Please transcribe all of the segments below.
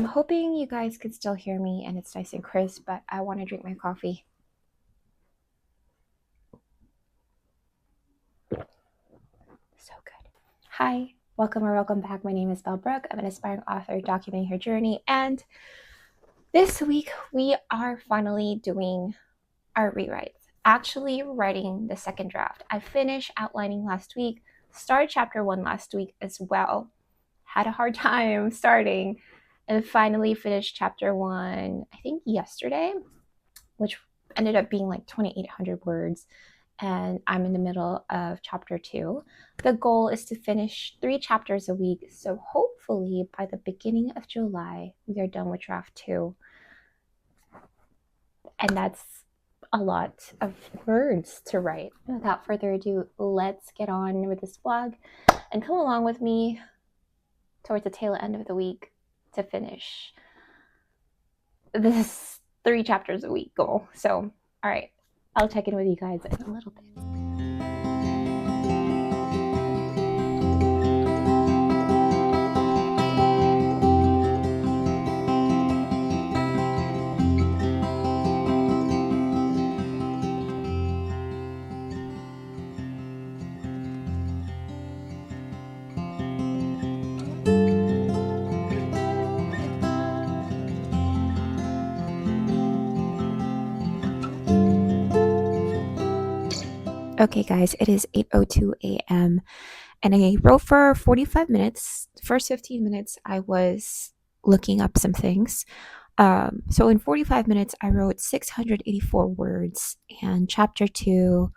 I'm hoping you guys could still hear me and it's nice and crisp, but I want to drink my coffee. So good. Hi, welcome or welcome back. My name is Deborah. I'm an aspiring author documenting her journey, and this week we are finally doing our rewrites. Actually, writing the second draft. I finished outlining last week, started chapter 1 last week as well. Had a hard time starting, and finally finished chapter 1, I think yesterday, which ended up being like 2,800 words. And I'm in the middle of chapter 2. The goal is to finish 3 chapters a week. So hopefully by the beginning of July, we are done with draft 2. And that's a lot of words to write. Without further ado, let's get on with this vlog and come along with me towards the tail end of the week to finish this 3 chapters a week goal. So, all right, I'll check in with you guys in a little bit. Okay, guys, it is 8:02 a.m. and I wrote for 45 minutes. The first 15 minutes, I was looking up some things. So in 45 minutes, I wrote 684 words, and chapter 2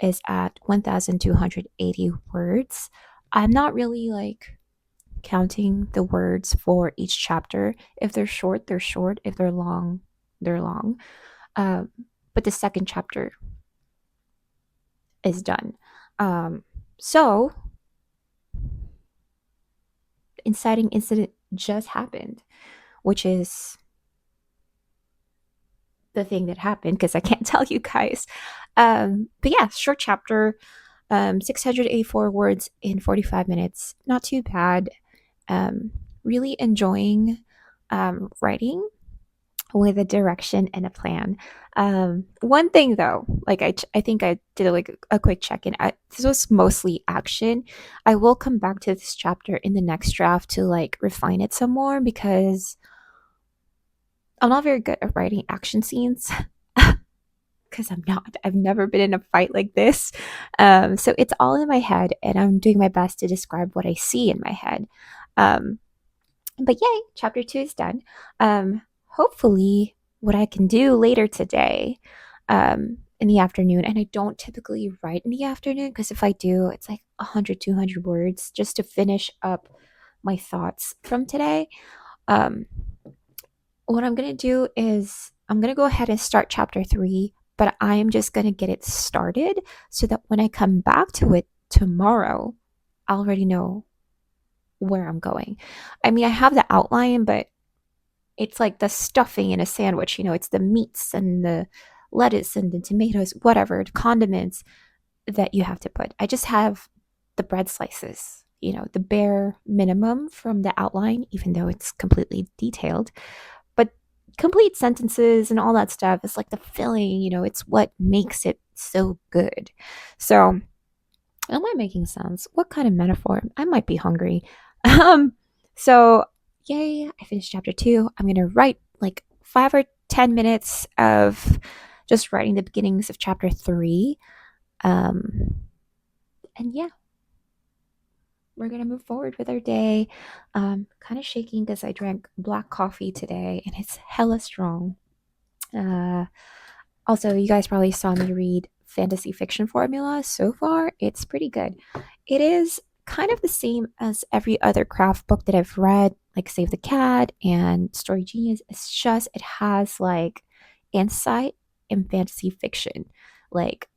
is at 1,280 words. I'm not really like counting the words for each chapter. If they're short, they're short. If they're long, they're long. But the second chapter is done. So, inciting incident just happened, which is the thing that happened because I can't tell you guys. But yeah, short chapter, 684 words in 45 minutes. Not too bad. Really enjoying writing with a direction and a plan. One thing though, like I think I did like a quick check-in. This was mostly action. I will come back to this chapter in the next draft to like refine it some more because I'm not very good at writing action scenes. Because I'm not. I've never been in a fight like this. So it's all in my head, and I'm doing my best to describe what I see in my head. Um, but yay, chapter 2 is done. Hopefully, what I can do later today in the afternoon, and I don't typically write in the afternoon because if I do, it's like 100, 200 words just to finish up my thoughts from today. What I'm going to do is I'm going to go ahead and start chapter 3, but I am just going to get it started so that when I come back to it tomorrow, I already know where I'm going. I mean, I have the outline, but it's like the stuffing in a sandwich, it's the meats and the lettuce and the tomatoes, whatever, the condiments that you have to put. I just have the bread slices, the bare minimum from the outline, even though it's completely detailed. But complete sentences and all that stuff is like the filling, it's what makes it so good. So, am I making sense? What kind of metaphor? I might be hungry. So yay, I finished chapter 2. I'm gonna write like 5 or 10 minutes of just writing the beginnings of chapter 3. And yeah, we're gonna move forward with our day. Kind of shaking because I drank black coffee today and it's hella strong. Also, you guys probably saw me read fantasy fiction formula. So far, it's pretty good. It is kind of the same as every other craft book that I've read, like Save the Cat and Story Genius. It's just it has like insight in fantasy fiction, like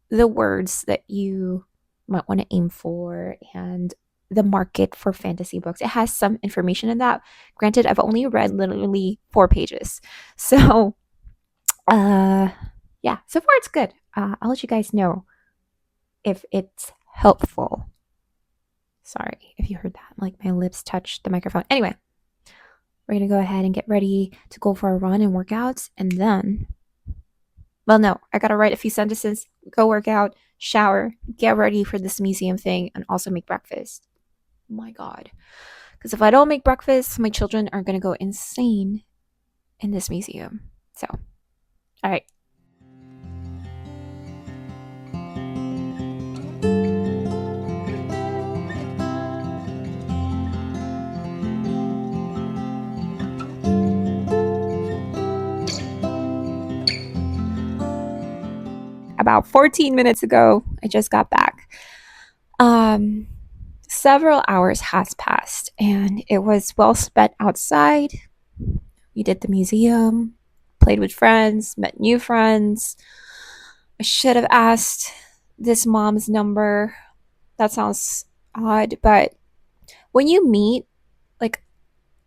the words that you might want to aim for and the market for fantasy books. It has some information in that. Granted, I've only read literally 4 pages. So, yeah, so far it's good. I'll let you guys know if it's helpful. Sorry if you heard that. Like my lips touched the microphone. Anyway, We're going to go ahead and get ready to go for a run and workouts. And then, well, no, I got to write a few sentences, go work out, shower, get ready for this museum thing, and also make breakfast. My God. Because if I don't make breakfast, my children are going to go insane in this museum. So, all right. About 14 minutes ago, I just got back. Um, Several hours has passed, and it was well spent outside. We did the museum, played with friends, met new friends. I should have asked this mom's number. That sounds odd, but when you meet like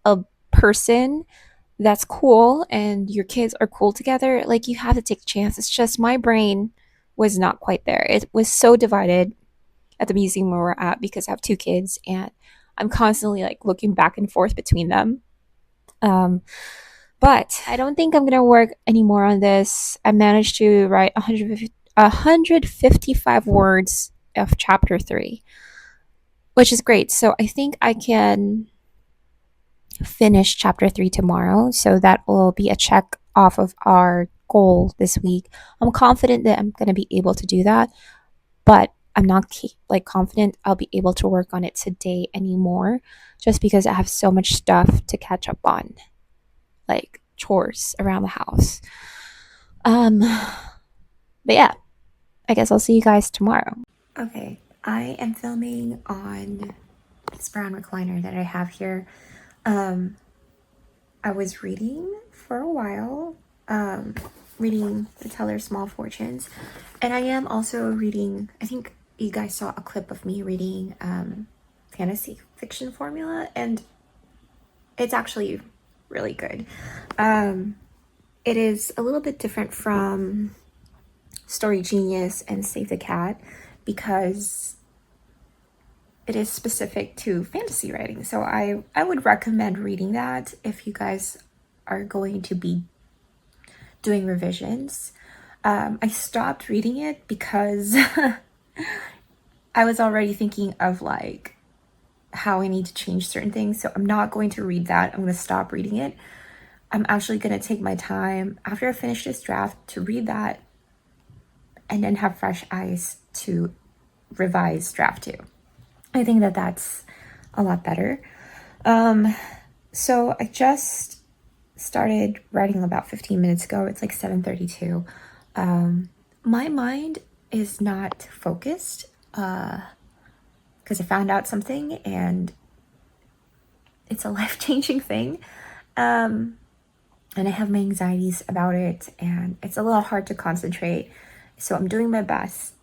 a person that's cool and your kids are cool together, like you have to take a chance. It's just my brain was not quite there. It was so divided at the museum where we're at because I have two kids and I'm constantly like looking back and forth between them. Um, but I don't think I'm gonna work anymore on this. I managed to write 155 words of chapter 3, which is great. So I think I can finish chapter 3 tomorrow. So that will be a check off of our goal this week. I'm confident that I'm going to be able to do that, but I'm not like confident I'll be able to work on it today anymore just because I have so much stuff to catch up on, like chores around the house. But yeah, I guess I'll see you guys tomorrow. Okay, I am filming on this brown recliner that I have here. I was reading for a while, reading The Teller's Small Fortunes, and I am also reading, I think you guys saw a clip of me reading fantasy fiction formula, and it's actually really good. It is a little bit different from Story Genius and Save the Cat because it is specific to fantasy writing. So I would recommend reading that if you guys are going to be doing revisions. I stopped reading it because I was already thinking of like how I need to change certain things. So I'm not going to read that. I'm going to stop reading it. I'm actually going to take my time after I finish this draft to read that and then have fresh eyes to revise draft 2. I think that that's a lot better. So I just started writing about 15 minutes ago. It's like 7:32. My mind is not focused because I found out something and it's a life-changing thing. And I have my anxieties about it and it's a little hard to concentrate. So I'm doing my best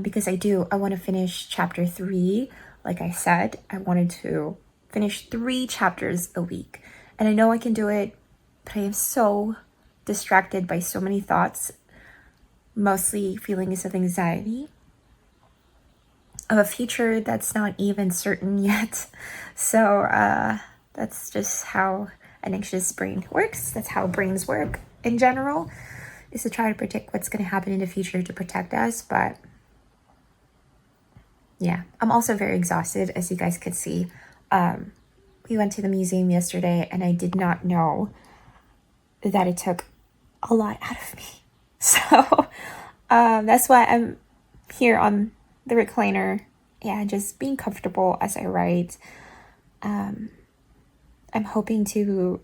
because I want to finish chapter 3. Like I said, I wanted to finish 3 chapters a week. And I know I can do it, but I am so distracted by so many thoughts, mostly feelings of anxiety, of a future that's not even certain yet. So that's just how an anxious brain works. That's how brains work in general, is to try to predict what's going to happen in the future to protect us. But yeah, I'm also very exhausted, as you guys could see. We went to the museum yesterday and I did not know that it took a lot out of me. So that's why I'm here on the recliner. Yeah, just being comfortable as I write. I'm hoping to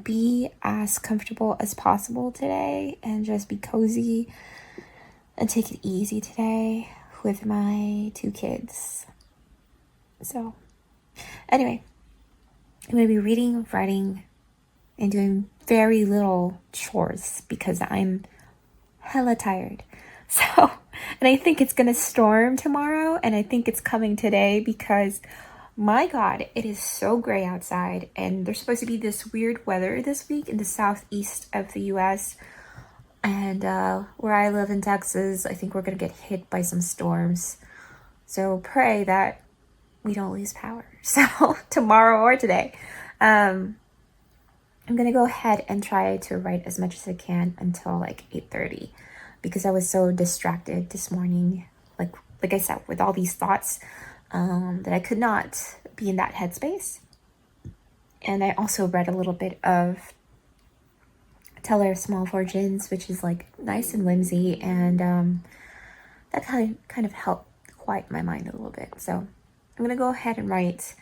be as comfortable as possible today and just be cozy and take it easy today with my 2 kids. So anyway, I'm going to be reading, writing, and doing very little chores because I'm hella tired. So, and I think it's going to storm tomorrow, and I think it's coming today because, my God, it is so gray outside, and there's supposed to be this weird weather this week in the southeast of the U.S., and where I live in Texas, I think we're going to get hit by some storms. So pray that we don't lose power. So tomorrow or today. I'm gonna go ahead and try to write as much as I can until like 8:30 because I was so distracted this morning, like I said, with all these thoughts, that I could not be in that headspace. And I also read a little bit of Teller of Small Fortunes, which is like nice and whimsy, and that kind of helped quiet my mind a little bit. So I'm gonna go ahead and write.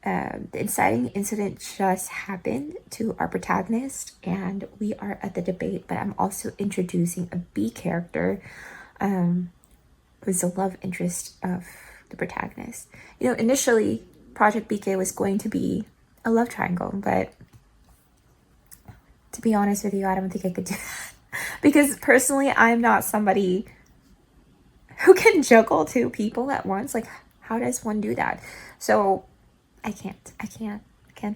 The inciting incident just happened to our protagonist, and we are at the debate, but I'm also introducing a B character, who's the love interest of the protagonist. You know, initially, Project BK was going to be a love triangle, but to be honest with you, I don't think I could do that. Because personally, I'm not somebody who can juggle two people at once. Like, how does one do that? So I can't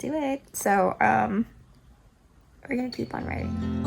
do it. So we're gonna keep on writing.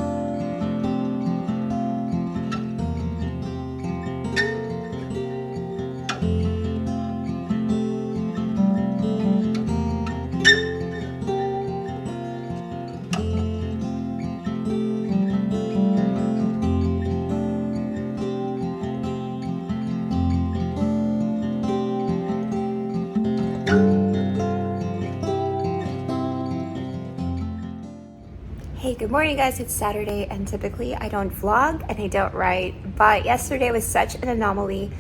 Hey, good morning guys, it's Saturday and typically I don't vlog and I don't write, but yesterday was such an anomaly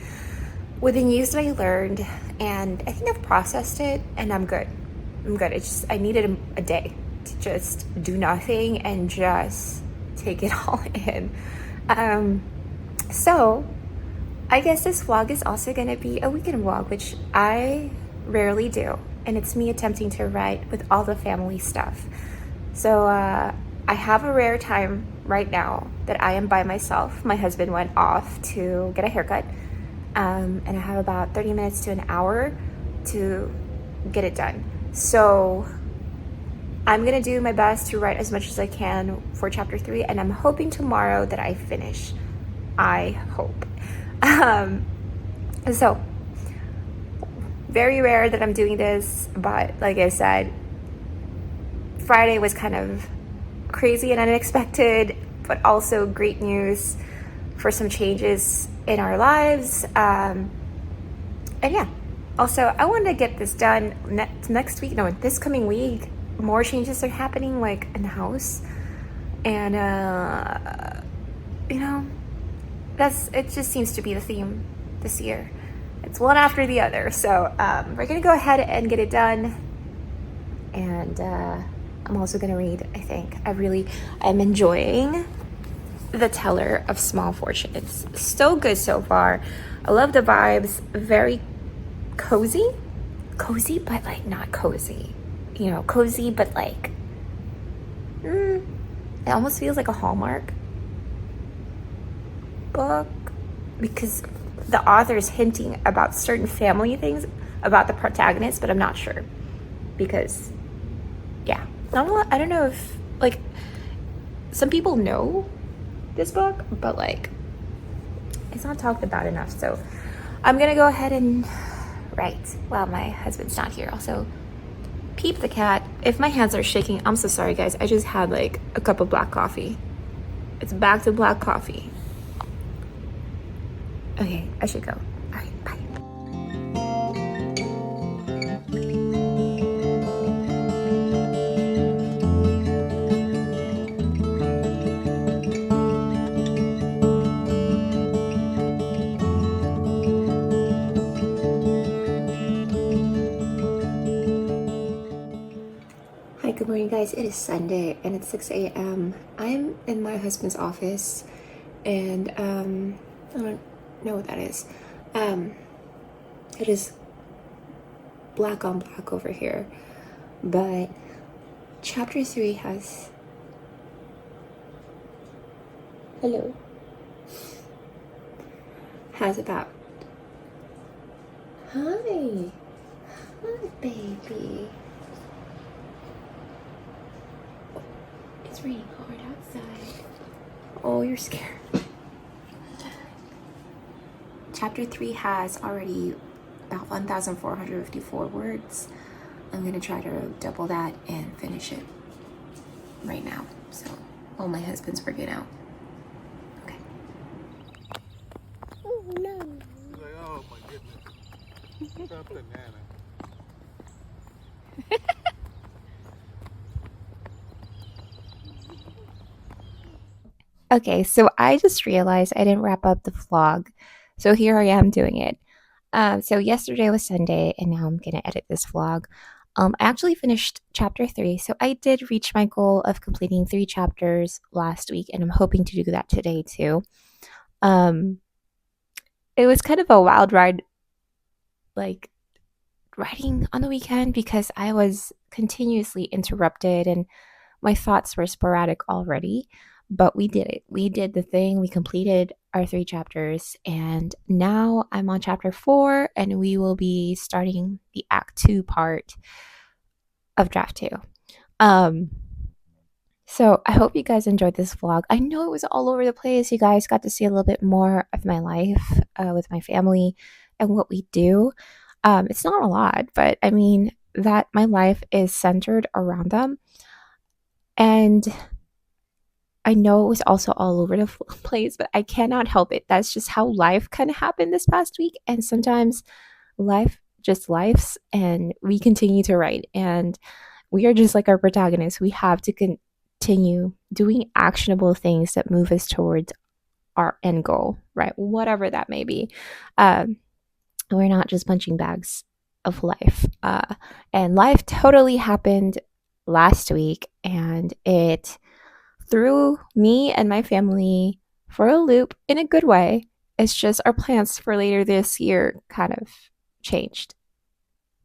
with the news that I learned, and I think I've processed it and I'm good. It's just, I needed a day to just do nothing and just take it all in. So I guess this vlog is also gonna be a weekend vlog, which I rarely do. And it's me attempting to write with all the family stuff. So I have a rare time right now that I am by myself. My husband went off to get a haircut. And I have about 30 minutes to an hour to get it done. So I'm gonna do my best to write as much as I can for chapter 3, and I'm hoping tomorrow that I finish. I hope. So very rare that I'm doing this, but like I said, Friday was kind of crazy and unexpected, but also great news for some changes in our lives. And yeah, also I wanted to get this done next week. No, this coming week. More changes are happening, like in the house, and you know, it just seems to be the theme this year. It's one after the other. So we're gonna go ahead and get it done, and I'm also gonna read. I think I'm enjoying the Teller of Small Fortune. It's so good so far. I love the vibes. Very cozy, but like not cozy. You know, cozy, but like it almost feels like a Hallmark book, because the author is hinting about certain family things about the protagonist, but I'm not sure, because yeah, I don't know if, like, some people know this book, but like it's not talked about enough. So I'm gonna go ahead and write while my husband's not here. Also, Peep the cat. If my hands are shaking, I'm so sorry guys. I just had like a cup of black coffee. It's back to black coffee. Okay, I should go. All right, bye. Hi, good morning guys. It is Sunday and it's 6 a.m. I'm in my husband's office, and I don't know what that is. It is black on black over here, but chapter 3 has about hi baby. It's raining hard outside. Oh, you're scared. Chapter 3 has already about 1,454 words. I'm gonna try to double that and finish it right now. So while my husband's working out. Okay. Oh no. She's like, oh my goodness. Stop banana. Okay, so I just realized I didn't wrap up the vlog. So here I am doing it. So yesterday was Sunday, and now I'm gonna edit this vlog. I actually finished chapter 3, so I did reach my goal of completing 3 chapters last week, and I'm hoping to do that today too. Um, it was kind of a wild ride, like writing on the weekend, because I was continuously interrupted and my thoughts were sporadic already. But we did it. We did the thing. We completed our 3 chapters, and now I'm on chapter 4, and we will be starting the Act 2 part of Draft 2. Um, so I hope you guys enjoyed this vlog. I know it was all over the place. You guys got to see a little bit more of my life with my family and what we do. It's not a lot, but I mean that my life is centered around them. And I know it was also all over the place, but I cannot help it. That's just how life kind of happened this past week. And sometimes life just lifes, and we continue to write. And we are just like our protagonist. We have to continue doing actionable things that move us towards our end goal, right? Whatever that may be. Um, we're not just punching bags of life. And life totally happened last week, and it threw me and my family for a loop in a good way. It's just our plans for later this year kind of changed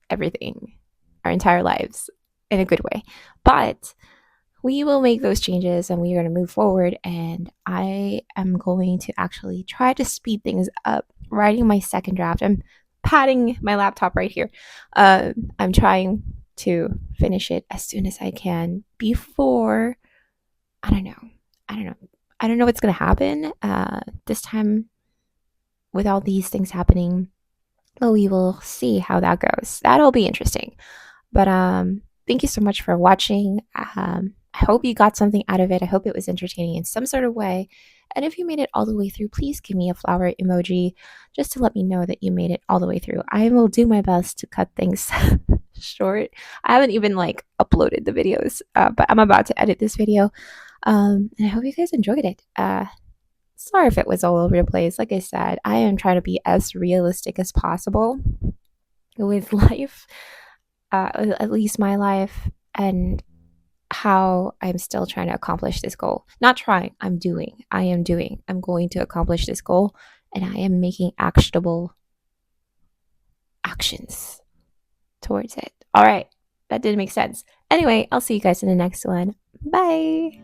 everything, our entire lives in a good way. But we will make those changes and we are going to move forward. And I am going to actually try to speed things up, writing my second draft. I'm patting my laptop right here. I'm trying to finish it as soon as I can before, I don't know. I don't know. I don't know what's going to happen this time with all these things happening. But we will see how that goes. That'll be interesting. But thank you so much for watching. I hope you got something out of it. I hope it was entertaining in some sort of way. And if you made it all the way through, please give me a flower emoji just to let me know that you made it all the way through. I will do my best to cut things short. I haven't even like uploaded the videos, but I'm about to edit this video. And I hope you guys enjoyed it. Sorry if it was all over the place. Like I said, I am trying to be as realistic as possible with life, at least my life, and how I'm still trying to accomplish this goal. Not trying, I'm doing. I am doing. I'm going to accomplish this goal, and I am making actionable actions towards it. All right, that didn't make sense. Anyway, I'll see you guys in the next one. Bye.